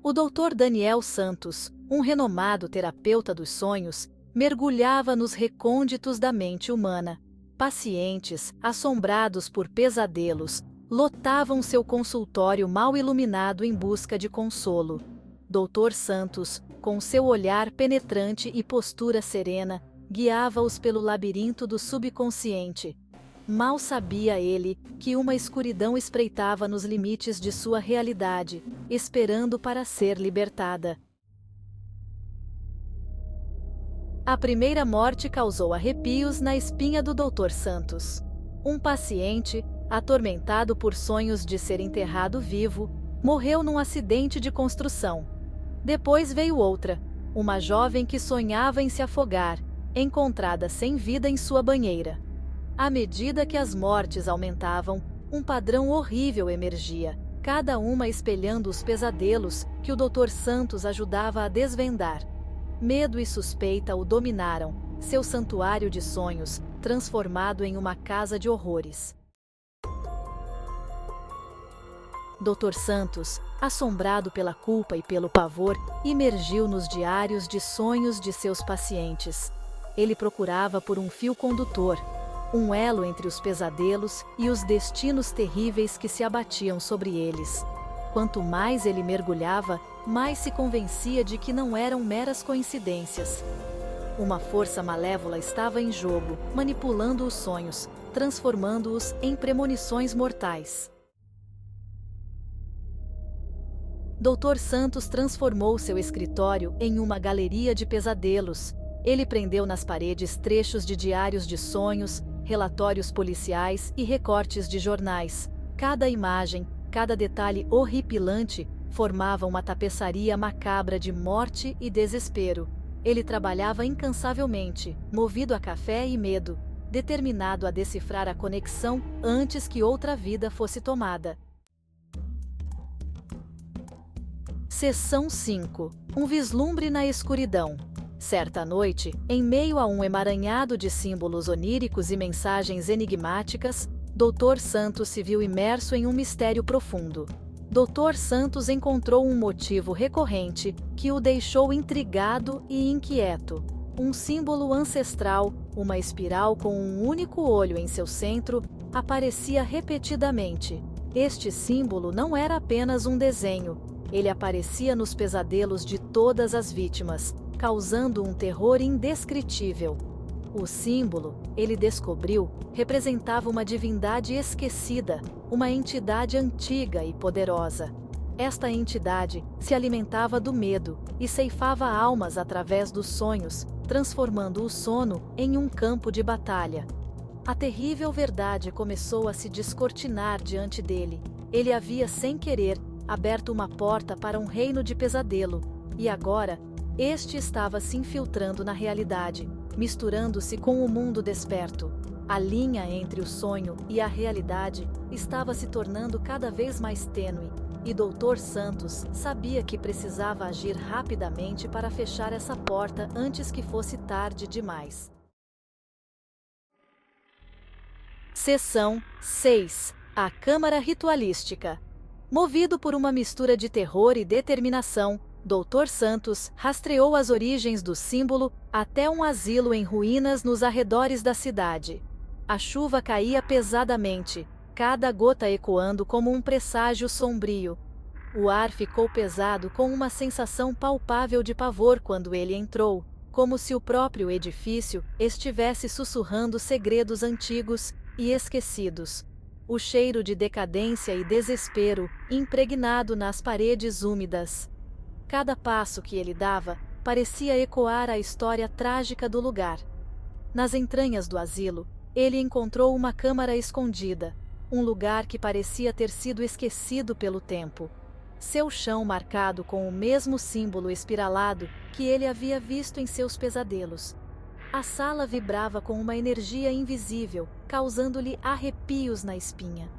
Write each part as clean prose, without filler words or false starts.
O Dr. Daniel Santos, um renomado terapeuta dos sonhos, mergulhava nos recônditos da mente humana. Pacientes, assombrados por pesadelos, lotavam seu consultório mal iluminado em busca de consolo. Dr. Santos, com seu olhar penetrante e postura serena, guiava-os pelo labirinto do subconsciente. Mal sabia ele que uma escuridão espreitava nos limites de sua realidade, esperando para ser libertada. A primeira morte causou arrepios na espinha do Dr. Santos. Um paciente, atormentado por sonhos de ser enterrado vivo, morreu num acidente de construção. Depois veio outra, uma jovem que sonhava em se afogar, encontrada sem vida em sua banheira. À medida que as mortes aumentavam, um padrão horrível emergia, cada uma espelhando os pesadelos que o Dr. Santos ajudava a desvendar. Medo e suspeita o dominaram, seu santuário de sonhos, transformado em uma casa de horrores. Dr. Santos, assombrado pela culpa e pelo pavor, imergiu nos diários de sonhos de seus pacientes. Ele procurava por um fio condutor, um elo entre os pesadelos e os destinos terríveis que se abatiam sobre eles. Quanto mais ele mergulhava, mais se convencia de que não eram meras coincidências. Uma força malévola estava em jogo, manipulando os sonhos, transformando-os em premonições mortais. Dr. Santos transformou seu escritório em uma galeria de pesadelos. Ele prendeu nas paredes trechos de diários de sonhos, relatórios policiais e recortes de jornais. Cada imagem, cada detalhe horripilante formava uma tapeçaria macabra de morte e desespero. Ele trabalhava incansavelmente, movido a café e medo, determinado a decifrar a conexão antes que outra vida fosse tomada. Seção 5. Um vislumbre na escuridão. Certa noite, em meio a um emaranhado de símbolos oníricos e mensagens enigmáticas, Dr. Santos se viu imerso em um mistério profundo. Dr. Santos encontrou um motivo recorrente que o deixou intrigado e inquieto. Um símbolo ancestral, uma espiral com um único olho em seu centro, aparecia repetidamente. Este símbolo não era apenas um desenho. Ele aparecia nos pesadelos de todas as vítimas, causando um terror indescritível. O símbolo, ele descobriu, representava uma divindade esquecida, uma entidade antiga e poderosa. Esta entidade se alimentava do medo e ceifava almas através dos sonhos, transformando o sono em um campo de batalha. A terrível verdade começou a se descortinar diante dele. Ele havia, sem querer, aberto uma porta para um reino de pesadelo, e agora, este estava se infiltrando na realidade, misturando-se com o mundo desperto. A linha entre o sonho e a realidade estava se tornando cada vez mais tênue, e Dr. Santos sabia que precisava agir rapidamente para fechar essa porta antes que fosse tarde demais. Seção 6. A Câmara Ritualística. Movido por uma mistura de terror e determinação, Dr. Santos rastreou as origens do símbolo até um asilo em ruínas nos arredores da cidade. A chuva caía pesadamente, cada gota ecoando como um presságio sombrio. O ar ficou pesado com uma sensação palpável de pavor quando ele entrou, como se o próprio edifício estivesse sussurrando segredos antigos e esquecidos. O cheiro de decadência e desespero impregnado nas paredes úmidas. Cada passo que ele dava parecia ecoar a história trágica do lugar. Nas entranhas do asilo, ele encontrou uma câmara escondida, um lugar que parecia ter sido esquecido pelo tempo. Seu chão marcado com o mesmo símbolo espiralado que ele havia visto em seus pesadelos. A sala vibrava com uma energia invisível, causando-lhe arrepios na espinha.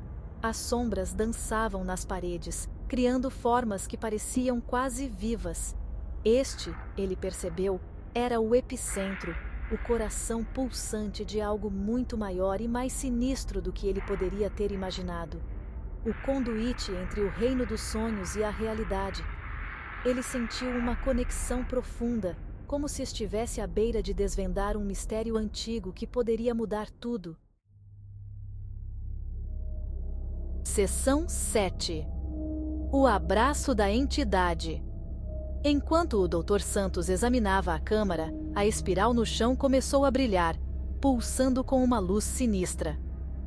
As sombras dançavam nas paredes, criando formas que pareciam quase vivas. Este, ele percebeu, era o epicentro, o coração pulsante de algo muito maior e mais sinistro do que ele poderia ter imaginado. O conduíte entre o reino dos sonhos e a realidade. Ele sentiu uma conexão profunda, como se estivesse à beira de desvendar um mistério antigo que poderia mudar tudo. Seção 7. O abraço da entidade. Enquanto o Dr. Santos examinava a câmara, a espiral no chão começou a brilhar, pulsando com uma luz sinistra.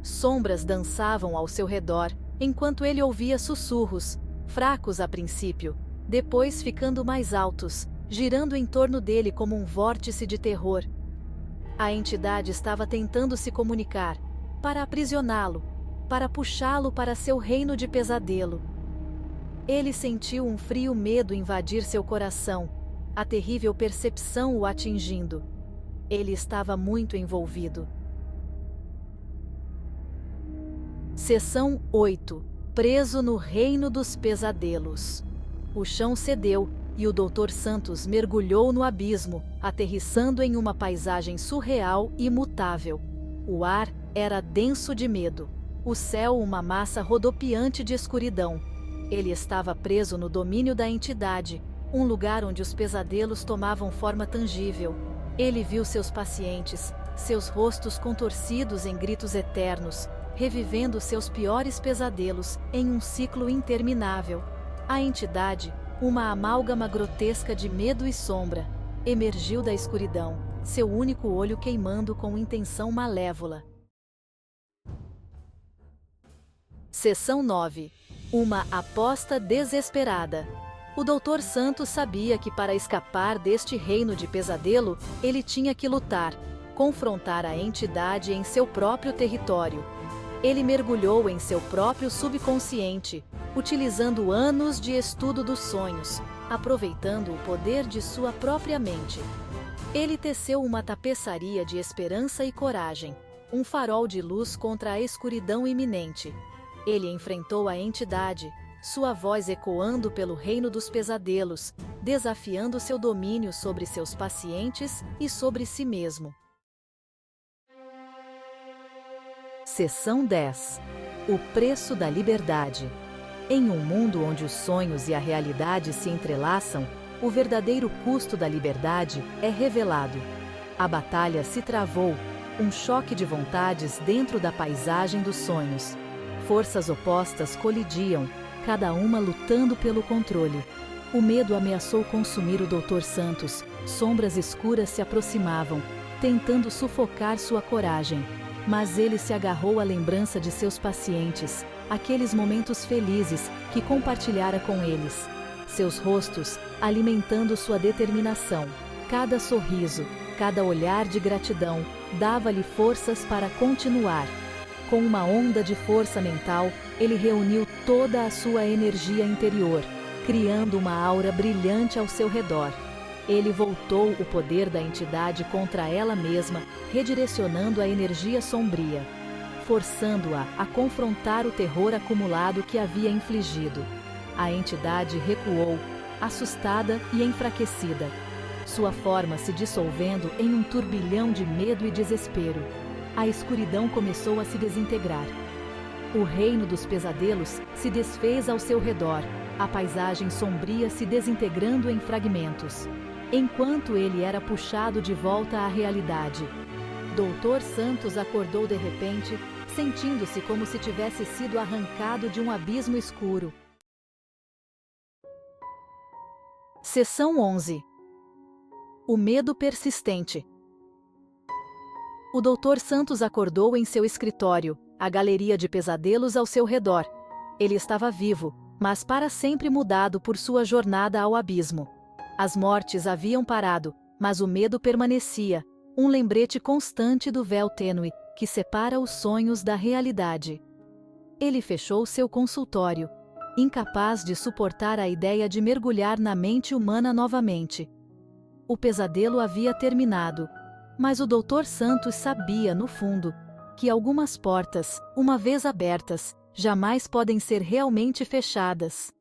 Sombras dançavam ao seu redor, enquanto ele ouvia sussurros, fracos a princípio, depois ficando mais altos, girando em torno dele como um vórtice de terror. A entidade estava tentando se comunicar, para aprisioná-lo, para puxá-lo para seu reino de pesadelo. Ele sentiu um frio medo invadir seu coração, a terrível percepção o atingindo. Ele estava muito envolvido. Seção 8. Preso no reino dos pesadelos. O chão cedeu e o Dr. Santos mergulhou no abismo, aterrissando em uma paisagem surreal e imutável. O ar era denso de medo, o céu uma massa rodopiante de escuridão. Ele estava preso no domínio da entidade, um lugar onde os pesadelos tomavam forma tangível. Ele viu seus pacientes, seus rostos contorcidos em gritos eternos, revivendo seus piores pesadelos em um ciclo interminável. A entidade, uma amálgama grotesca de medo e sombra, emergiu da escuridão, seu único olho queimando com intenção malévola. Seção 9. Uma aposta desesperada. O Dr. Santos sabia que para escapar deste reino de pesadelo, ele tinha que lutar, confrontar a entidade em seu próprio território. Ele mergulhou em seu próprio subconsciente, utilizando anos de estudo dos sonhos, aproveitando o poder de sua própria mente. Ele teceu uma tapeçaria de esperança e coragem, um farol de luz contra a escuridão iminente. Ele enfrentou a entidade, sua voz ecoando pelo reino dos pesadelos, desafiando seu domínio sobre seus pacientes e sobre si mesmo. Seção 10. O preço da liberdade. Em um mundo onde os sonhos e a realidade se entrelaçam, o verdadeiro custo da liberdade é revelado. A batalha se travou, um choque de vontades dentro da paisagem dos sonhos. Forças opostas colidiam, cada uma lutando pelo controle. O medo ameaçou consumir o Dr. Santos, sombras escuras se aproximavam, tentando sufocar sua coragem. Mas ele se agarrou à lembrança de seus pacientes, aqueles momentos felizes que compartilhara com eles. Seus rostos, alimentando sua determinação. Cada sorriso, cada olhar de gratidão, dava-lhe forças para continuar. Com uma onda de força mental, ele reuniu toda a sua energia interior, criando uma aura brilhante ao seu redor. Ele voltou o poder da entidade contra ela mesma, redirecionando a energia sombria, forçando-a a confrontar o terror acumulado que havia infligido. A entidade recuou, assustada e enfraquecida, sua forma se dissolvendo em um turbilhão de medo e desespero. A escuridão começou a se desintegrar. O reino dos pesadelos se desfez ao seu redor, a paisagem sombria se desintegrando em fragmentos. Enquanto ele era puxado de volta à realidade, Dr. Santos acordou de repente, sentindo-se como se tivesse sido arrancado de um abismo escuro. Seção 11. O medo persistente. O Dr. Santos acordou em seu escritório, a galeria de pesadelos ao seu redor. Ele estava vivo, mas para sempre mudado por sua jornada ao abismo. As mortes haviam parado, mas o medo permanecia, um lembrete constante do véu tênue que separa os sonhos da realidade. Ele fechou seu consultório, incapaz de suportar a ideia de mergulhar na mente humana novamente. O pesadelo havia terminado, mas o Dr. Santos sabia, no fundo, que algumas portas, uma vez abertas, jamais podem ser realmente fechadas.